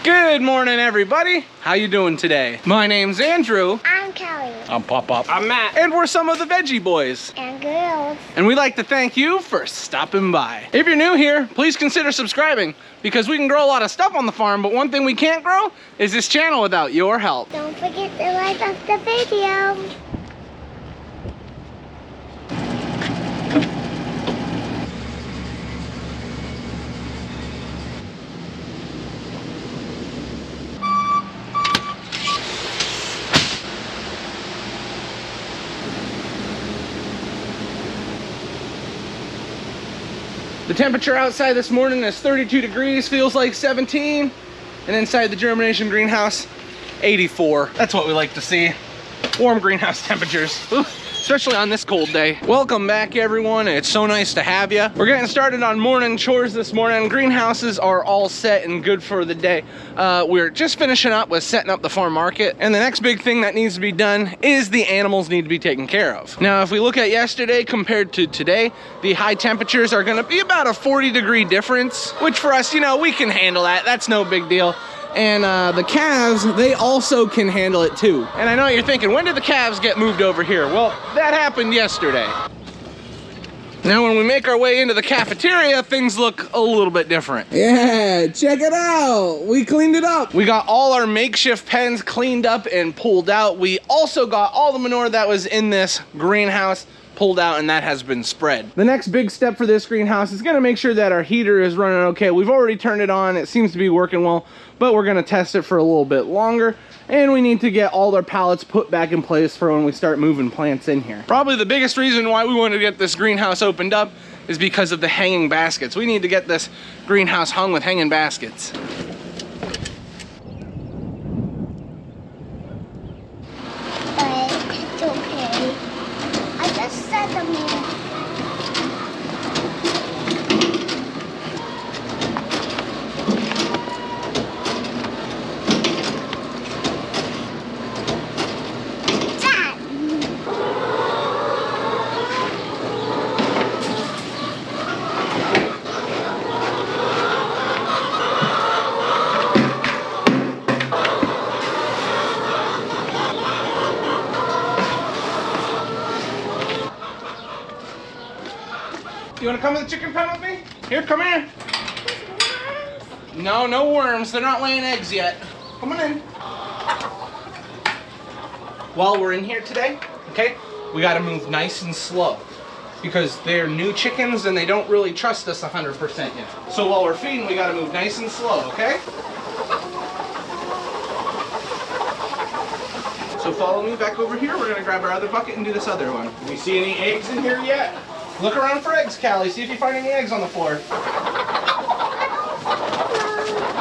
Good morning, everybody. How you doing today? My name's Andrew. I'm Kelly. I'm Pop-Up. I'm Matt. And we're some of the Veggie Boys. And girls. And we'd like to thank you for stopping by. If you're new here, please consider subscribing because we can grow a lot of stuff on the farm, but one thing we can't grow is this channel without your help. Don't forget to like the video. The temperature outside this morning is 32 degrees, feels like 17. And inside the germination greenhouse, 84. That's what we like to see. Warm greenhouse temperatures, especially on this cold day. Welcome back, everyone. It's so nice to have you. We're getting started on morning chores this morning. Greenhouses are all set and good for the day. We're just finishing up with setting up the farm market. And the next big thing that needs to be done is the animals need to be taken care of. Now, if we look at yesterday compared to today, the high temperatures are gonna be about a 40-degree difference, which for us, you know, we can handle that. That's no big deal. And the calves, they also can handle it too. And I know you're thinking, when did the calves get moved over here? Well, that happened yesterday. Now when we make our way into the cafeteria, things look a little bit different. Yeah, check it out. We cleaned it up. We got all our makeshift pens cleaned up and pulled out. We also got all the manure that was in this greenhouse pulled out, and that has been spread. The next big step for this greenhouse is gonna make sure that our heater is running okay. We've already turned it on. It seems to be working well, but we're gonna test it for a little bit longer. And we need to get all our pallets put back in place for when we start moving plants in here. Probably the biggest reason why we wanted to get this greenhouse opened up is because of the hanging baskets. We need to get this greenhouse hung with hanging baskets. But it's okay. I just set them in. You wanna come to the chicken pen with me? Here, come here. No, no worms. They're not laying eggs yet. Come on in. While we're in here today, okay, we gotta move nice and slow because they're new chickens and they don't really trust us 100% yet. So while we're feeding, we gotta move nice and slow, okay? So follow me back over here. We're gonna grab our other bucket and do this other one. Do we see any eggs in here yet? Look around for eggs, Callie. See if you find any eggs on the floor.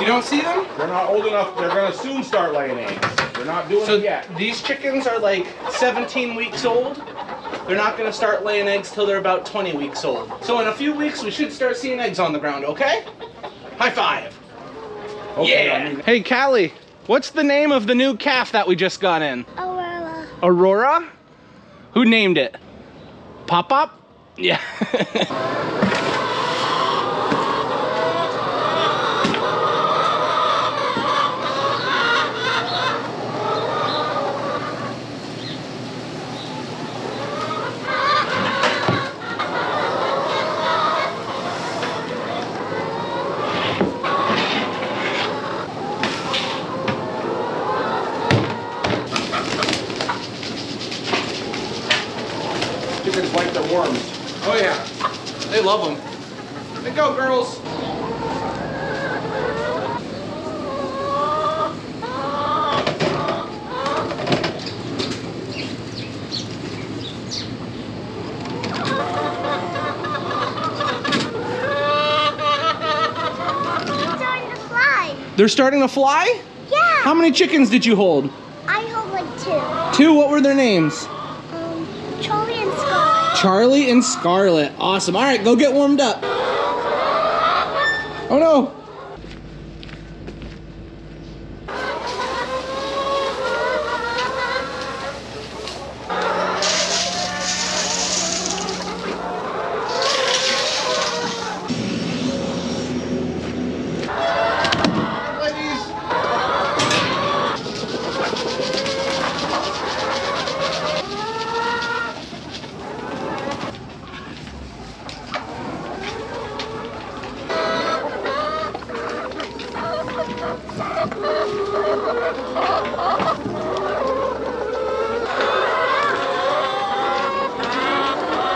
You don't see them? They're not old enough. They're gonna soon start laying eggs. They're not doing it yet. These chickens are like 17 weeks old. They're not gonna start laying eggs till they're about 20 weeks old. So in a few weeks, we should start seeing eggs on the ground, okay? High five. Okay, Yeah. Hey, Callie, what's the name of the new calf that we just got in? Aurora. Aurora? Who named it? Pop-Up? Yeah. Chickens like their worms. Oh yeah, they love them. They go, girls. They're starting to fly? Yeah. How many chickens did you hold? I hold like 2. 2, what were their names? Charlie and Scarlet. Charlie and Scarlet. Awesome. All right, go get warmed up. Oh no. Ladies.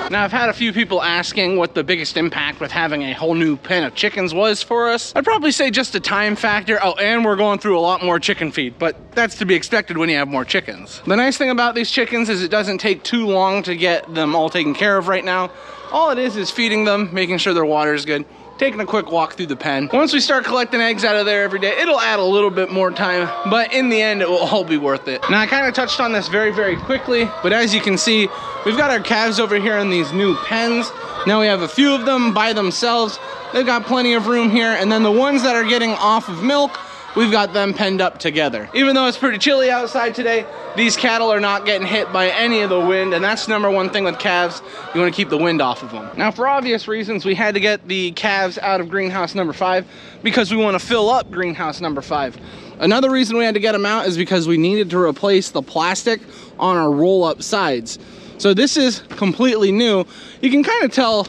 Now, I've had a few people asking what the biggest impact with having a whole new pen of chickens was for us. I'd probably say just a time factor. Oh, and we're going through a lot more chicken feed, but that's to be expected when you have more chickens. The nice thing about these chickens is it doesn't take too long to get them all taken care of right now. All it is feeding them, making sure their water is good, taking a quick walk through the pen. Once we start collecting eggs out of there every day, it'll add a little bit more time, but in the end, it will all be worth it. Now, I kind of touched on this very, very quickly, but as you can see, we've got our calves over here in these new pens. Now we have a few of them by themselves. They've got plenty of room here, and then the ones that are getting off of milk, we've got them penned up together. Even though it's pretty chilly outside today, these cattle are not getting hit by any of the wind, and that's number one thing with calves. You want to keep the wind off of them. Now, for obvious reasons, we had to get the calves out of greenhouse number 5 because we want to fill up greenhouse number 5. Another reason we had to get them out is because we needed to replace the plastic on our roll-up sides. So this is completely new. You can kind of tell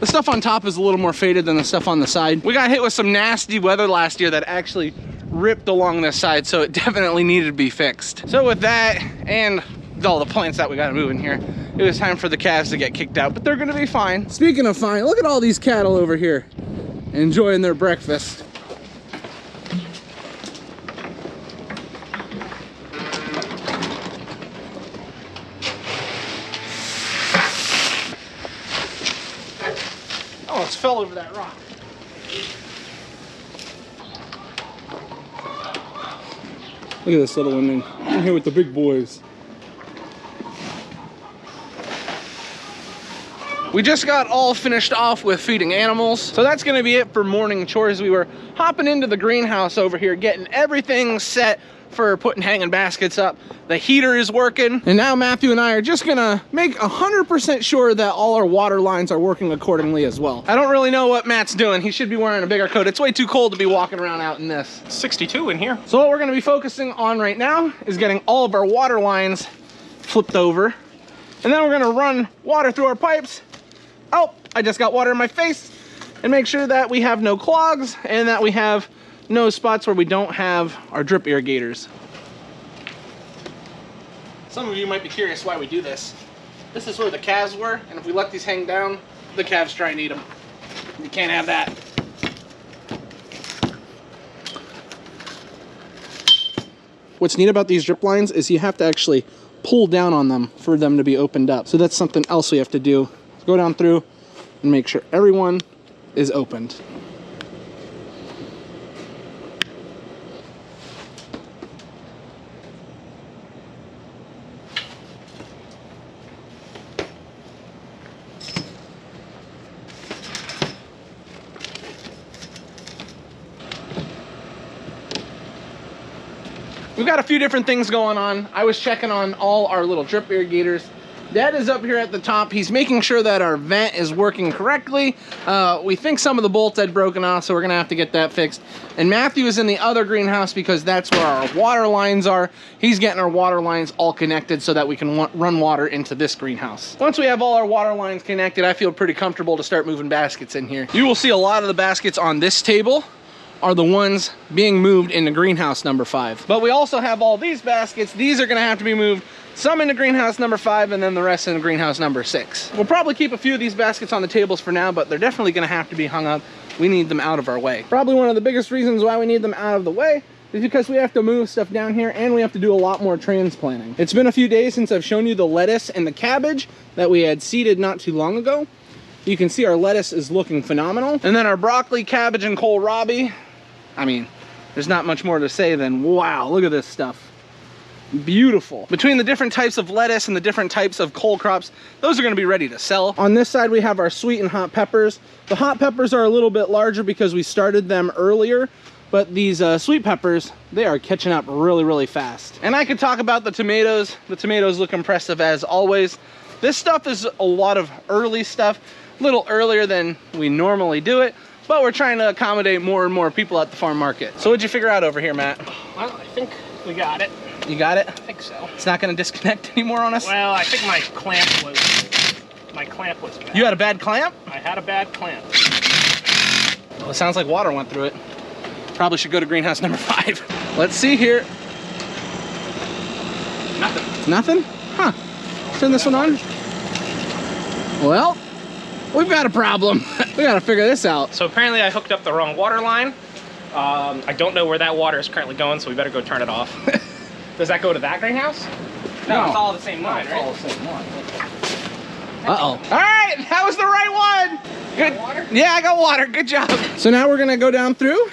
the stuff on top is a little more faded than the stuff on the side. We got hit with some nasty weather last year that actually ripped along this side, so it definitely needed to be fixed. So with that, and all the plants that we got to move in here, it was time for the calves to get kicked out, but they're gonna be fine. Speaking of fine, look at all these cattle over here enjoying their breakfast. Oh, it's fell over that rock. Look at this little one in here with the big boys. We just got all finished off with feeding animals, so that's gonna be it for morning chores. We were hopping into the greenhouse over here, getting everything set for putting hanging baskets up. The heater is working, and now Matthew and I are just gonna make 100% sure that all our water lines are working accordingly as well. I don't really know what Matt's doing. He should be wearing a bigger coat. It's way too cold to be walking around out in this. 62 in here. So what we're gonna be focusing on right now is getting all of our water lines flipped over, and then we're gonna run water through our pipes. Oh, I just got water in my face, and make sure that we have no clogs and that we have no spots where we don't have our drip irrigators. Some of you might be curious why we do this. This is where the calves were, and if we let these hang down, the calves try and eat them. You can't have that. What's neat about these drip lines is you have to actually pull down on them for them to be opened up. So that's something else we have to do. Go down through and make sure everyone is opened. We've got a few different things going on. I was checking on all our little drip irrigators. Dad is up here at the top. He's making sure that our vent is working correctly. We think some of the bolts had broken off, so we're gonna have to get that fixed. And Matthew is in the other greenhouse because that's where our water lines are. He's getting our water lines all connected so that we can run water into this greenhouse. Once we have all our water lines connected, I feel pretty comfortable to start moving baskets in here. You will see a lot of the baskets on this table are the ones being moved into greenhouse number 5. But we also have all these baskets. These are gonna have to be moved, some into greenhouse number 5 and then the rest in greenhouse number 6. We'll probably keep a few of these baskets on the tables for now, but they're definitely gonna have to be hung up. We need them out of our way. Probably one of the biggest reasons why we need them out of the way is because we have to move stuff down here and we have to do a lot more transplanting. It's been a few days since I've shown you the lettuce and the cabbage that we had seeded not too long ago. You can see our lettuce is looking phenomenal. And then our broccoli, cabbage, and kohlrabi, I mean, there's not much more to say than, wow, look at this stuff. Beautiful. Between the different types of lettuce and the different types of cole crops, those are gonna be ready to sell. On this side, we have our sweet and hot peppers. The hot peppers are a little bit larger because we started them earlier, but these sweet peppers, they are catching up really, really fast. And I could talk about the tomatoes. The tomatoes look impressive as always. This stuff is a lot of early stuff, a little earlier than we normally do it, but we're trying to accommodate more and more people at the farm market. So what'd you figure out over here, Matt? Well, I think we got it. You got it? I think so. It's not gonna disconnect anymore on us? Well, I think my clamp was bad. You had a bad clamp? I had a bad clamp. Well, it sounds like water went through it. Probably should go to greenhouse number 5. Let's see here. Nothing. Nothing? Huh. Turn this one on. Well, we've got a problem. We gotta figure this out. So apparently I hooked up the wrong water line. I don't know where that water is currently going, so we better go turn it off. Does that go to that greenhouse? No, it's all the same line, right? All the same one. Uh-oh. All right, that was the right one. Good. Water? Yeah, I got water. Good job. So now we're gonna go down through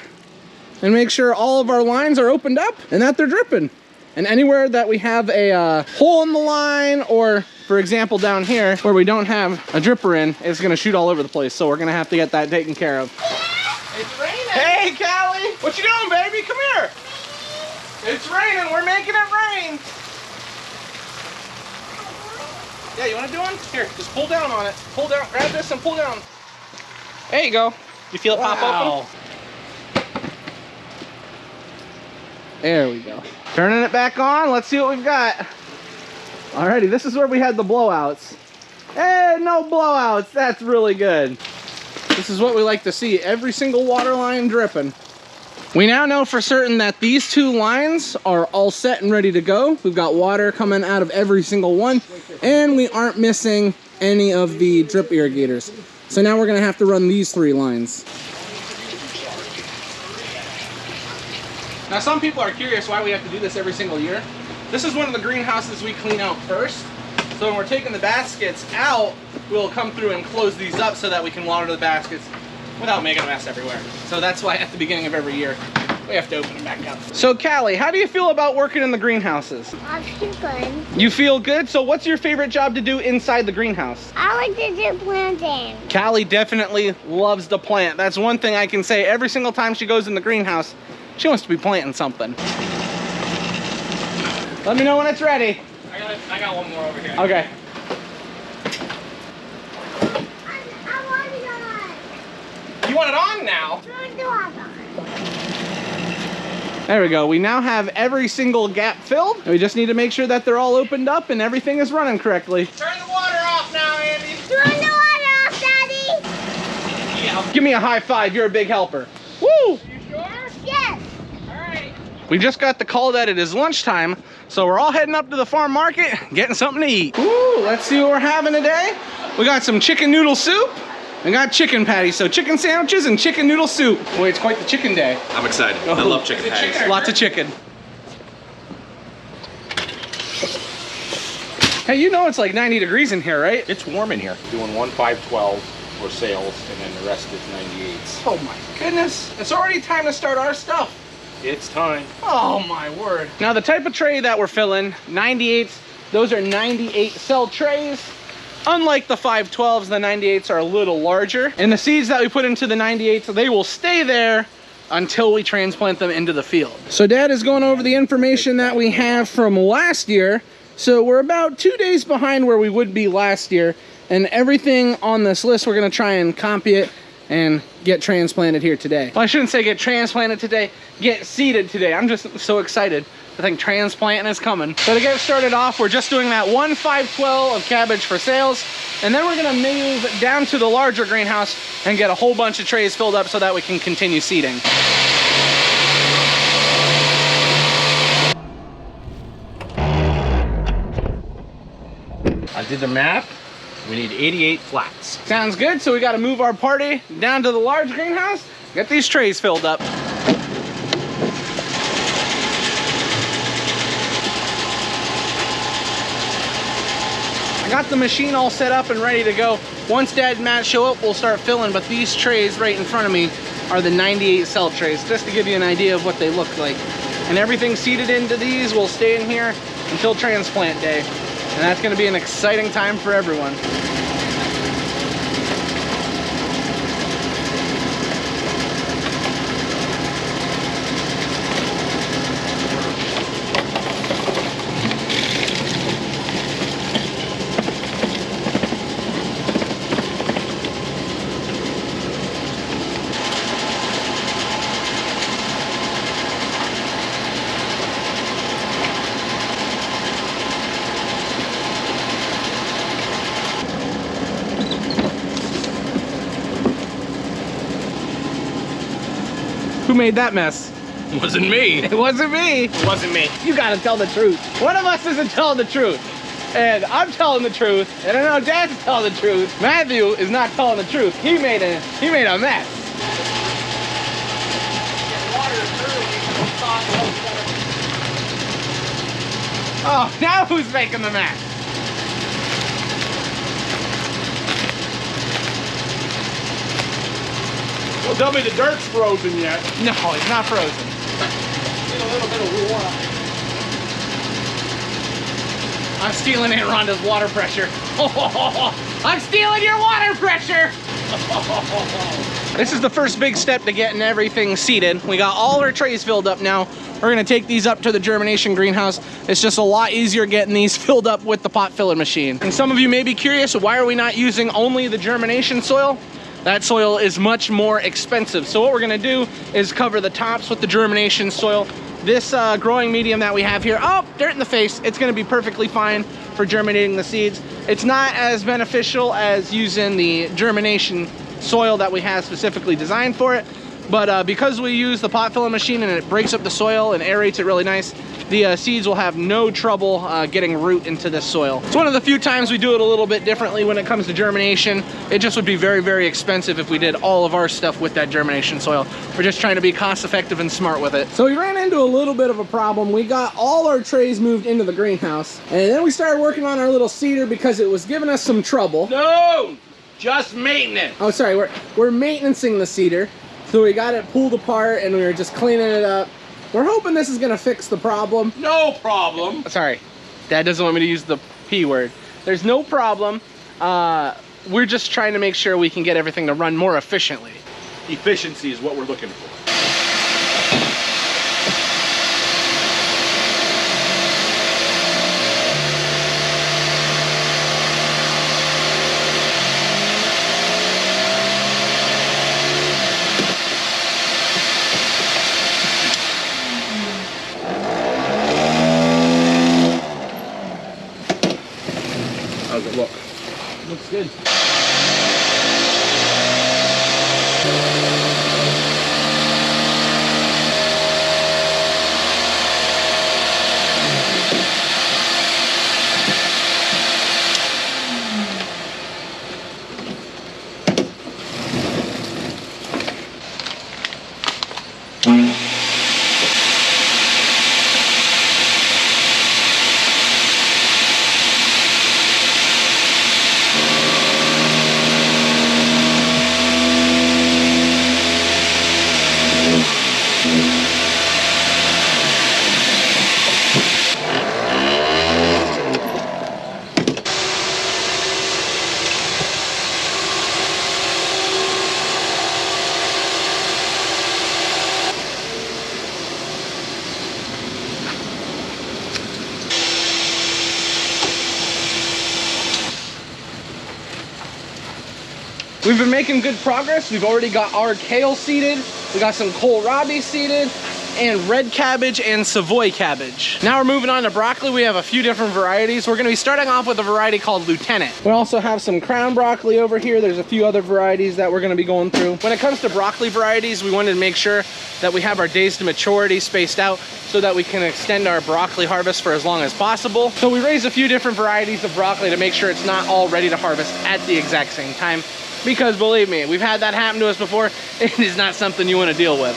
and make sure all of our lines are opened up and that they're dripping. And anywhere that we have a hole in the line, or for example down here where we don't have a dripper in, it's gonna shoot all over the place. So we're gonna have to get that taken care of. It's raining. Hey, Callie, what you doing, baby? Come here. It's raining. We're making it rain. Yeah, you want to do one? Here, just pull down on it. Pull down. Grab this and pull down. There you go. You feel it pop open? There we go. Turning it back on. Let's see what we've got. Alrighty, this is where we had the blowouts. Hey, no blowouts. That's really good. This is what we like to see. Every single water line dripping. We now know for certain that these 2 lines are all set and ready to go. We've got water coming out of every single one, and we aren't missing any of the drip irrigators. So now we're gonna have to run these 3 lines. Now some people are curious why we have to do this every single year. This is one of the greenhouses we clean out first. So when we're taking the baskets out, we'll come through and close these up so that we can water the baskets without making a mess everywhere. So that's why at the beginning of every year, we have to open them back up. So Callie, how do you feel about working in the greenhouses? I feel good. You feel good? So what's your favorite job to do inside the greenhouse? I like to do planting. Callie definitely loves to plant. That's one thing I can say. Every single time she goes in the greenhouse, she wants to be planting something. Let me know when it's ready. I got one more over here. Okay. I want it on. You want it on now? Turn the water on. There we go. We now have every single gap filled. We just need to make sure that they're all opened up and everything is running correctly. Turn the water off now, Andy. Turn the water off, Daddy. Yeah. Give me a high five. You're a big helper. Woo! You sure? Yes. All right. We just got the call that it is lunchtime, so we're all heading up to the farm market, getting something to eat. Ooh, let's see what we're having today. We got some chicken noodle soup. We got chicken patties, so chicken sandwiches and chicken noodle soup. Boy, it's quite the chicken day. I'm excited. I love chicken patties. Lots of chicken. Hey, you know it's like 90 degrees in here, right? It's warm in here. Doing 1 5/12 for sales, and then the rest is 98s. Oh my goodness. It's already time to start our stuff. It's time. Oh my word. Now the type of tray that we're filling, 98s, those are 98 cell trays. Unlike the 512s, the 98s are a little larger. And the seeds that we put into the 98s, they will stay there until we transplant them into the field. So Dad is going over the information that we have from last year. So we're about 2 days behind where we would be last year. And everything on this list, we're gonna try and copy it and get transplanted here today. Well, I shouldn't say get transplanted today, get seeded today. I'm just so excited. I think transplanting is coming. So to get started off, we're just doing that 1 5/12 of cabbage for sales. And then we're gonna move down to the larger greenhouse and get a whole bunch of trays filled up so that we can continue seeding. I did the math. We need 88 flats. Sounds good. So we gotta move our party down to the large greenhouse, get these trays filled up. Got the machine all set up and ready to go. Once Dad and Matt show up, we'll start filling, but these trays right in front of me are the 98 cell trays, just to give you an idea of what they look like. And everything seeded into these will stay in here until transplant day. And that's gonna be an exciting time for everyone. Who made that mess? It wasn't me. It wasn't me. It wasn't me. You gotta tell the truth. One of us isn't telling the truth. And I'm telling the truth, and I know Dad's telling the truth. Matthew is not telling the truth. He made a mess. Oh, now who's making the mess? Don't tell me the dirt's frozen yet. No, it's not frozen. Need a little bit of warm. I'm stealing Aunt Rhonda's water pressure. I'm stealing your water pressure. This is the first big step to getting everything seeded. We got all our trays filled up now. We're gonna take these up to the germination greenhouse. It's just a lot easier getting these filled up with the pot filler machine. And some of you may be curious, why are we not using only the germination soil? That soil is much more expensive. So what we're gonna do is cover the tops with the germination soil. This growing medium that we have here, oh, dirt in the face, it's gonna be perfectly fine for germinating the seeds. It's not as beneficial as using the germination soil that we have specifically designed for it, but because we use the pot filling machine and it breaks up the soil and aerates it really nice, the seeds will have no trouble getting root into this soil. It's one of the few times we do it a little bit differently when it comes to germination. It just would be very, very expensive if we did all of our stuff with that germination soil. We're just trying to be cost effective and smart with it. So we ran into a little bit of a problem. We got all our trays moved into the greenhouse, and then we started working on our little seeder because it was giving us some trouble. No, just maintenance. Oh, sorry, we're maintaining the seeder. So we got it pulled apart and we were just cleaning it up. We're hoping this is gonna fix the problem. No problem. Sorry, Dad doesn't want me to use the P word. There's no problem. We're just trying to make sure we can get everything to run more efficiently. Efficiency is what we're looking for. How's it look? Looks good. We've been making good progress. We've already got our kale seeded. We got some kohlrabi seeded, and red cabbage and Savoy cabbage. Now we're moving on to broccoli. We have a few different varieties. We're gonna be starting off with a variety called Lieutenant. We also have some crown broccoli over here. There's a few other varieties that we're gonna be going through. When it comes to broccoli varieties, we wanted to make sure that we have our days to maturity spaced out so that we can extend our broccoli harvest for as long as possible. So we raised a few different varieties of broccoli to make sure it's not all ready to harvest at the exact same time. Because believe me, we've had that happen to us before. It is not something you want to deal with.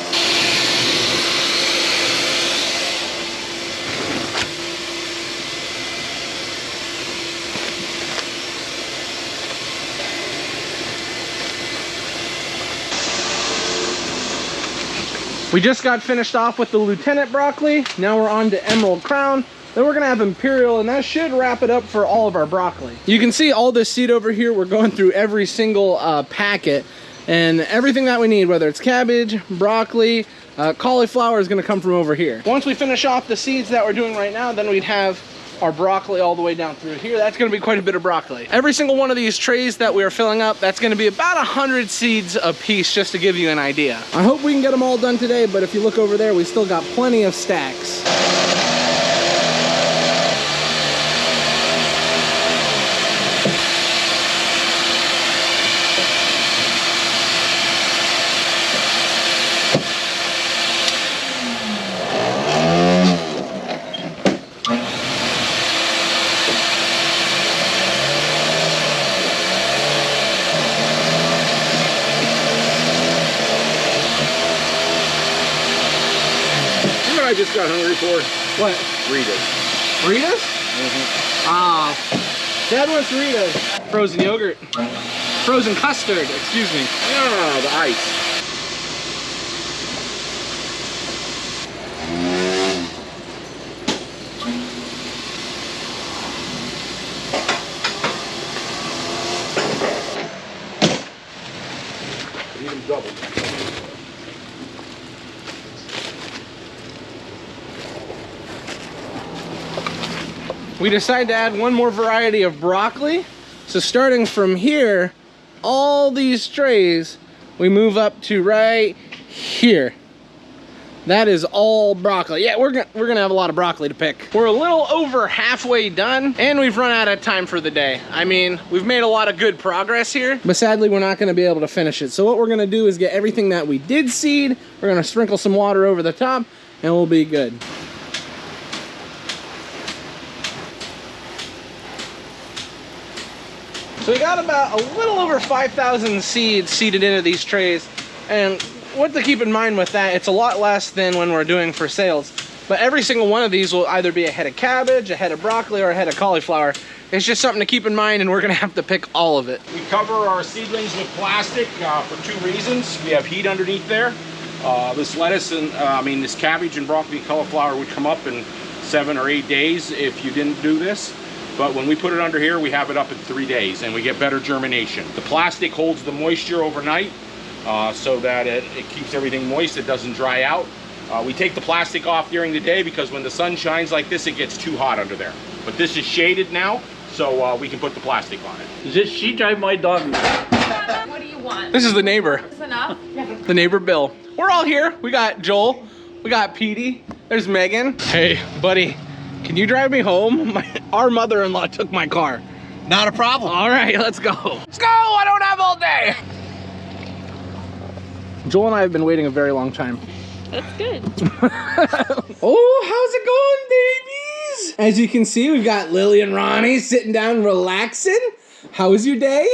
We just got finished off with the Lieutenant broccoli. Now we're on to Emerald Crown. Then we're gonna have Imperial, and that should wrap it up for all of our broccoli. You can see all this seed over here. We're going through every single packet, and everything that we need, whether it's cabbage, broccoli, cauliflower, is gonna come from over here. Once we finish off the seeds that we're doing right now, then we'd have our broccoli all the way down through here. That's gonna be quite a bit of broccoli. Every single one of these trays that we are filling up, that's gonna be about 100 seeds a piece, just to give you an idea. I hope we can get them all done today, but if you look over there, we still got plenty of stacks. just got hungry for? What? Ritas. Ritas? Ah, Dad wants Ritas. Frozen yogurt. Frozen custard, excuse me. Oh, the ice. Need them doubled. We decided to add one more variety of broccoli. So starting from here, all these trays, we move up to right here. That is all broccoli. Yeah, we're gonna have a lot of broccoli to pick. We're a little over halfway done, and we've run out of time for the day. I mean, we've made a lot of good progress here, but sadly we're not gonna be able to finish it. So what we're gonna do is get everything that we did seed, we're gonna sprinkle some water over the top, and we'll be good. So we got about a little over 5,000 seeds seeded into these trays, and what to keep in mind with that, it's a lot less than when we're doing for sales. But every single one of these will either be a head of cabbage, a head of broccoli, or a head of cauliflower. It's just something to keep in mind, and we're gonna have to pick all of it. We cover our seedlings with plastic for two reasons. We have heat underneath there. This lettuce and this cabbage and broccoli and cauliflower would come up in 7 or 8 days if you didn't do this. But when we put it under here, we have it up in 3 days, and we get better germination. The plastic holds the moisture overnight so that it keeps everything moist, it doesn't dry out. We take the plastic off during the day because when the sun shines like this, it gets too hot under there. But this is shaded now, so we can put the plastic on it. Does she drive my dog? What do you want? This is the neighbor, Is enough? the neighbor Bill. We're all here. We got Joel, we got Petey, there's Megan. Hey, buddy, can you drive me home? Our mother-in-law took my car. Not a problem. All right, let's go. Let's go, I don't have all day. Joel and I have been waiting a very long time. That's good. Oh, how's it going, babies? As you can see, we've got Lily and Ronnie sitting down relaxing. How was your day?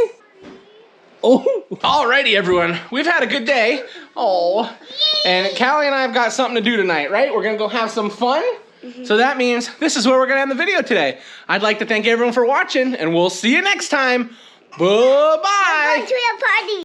Oh, alrighty, everyone. We've had a good day. Oh, and Callie and I have got something to do tonight, right? We're gonna go have some fun. So that means this is where we're gonna end the video today. I'd like to thank everyone for watching, and we'll see you next time. Bye-bye. Go to a party.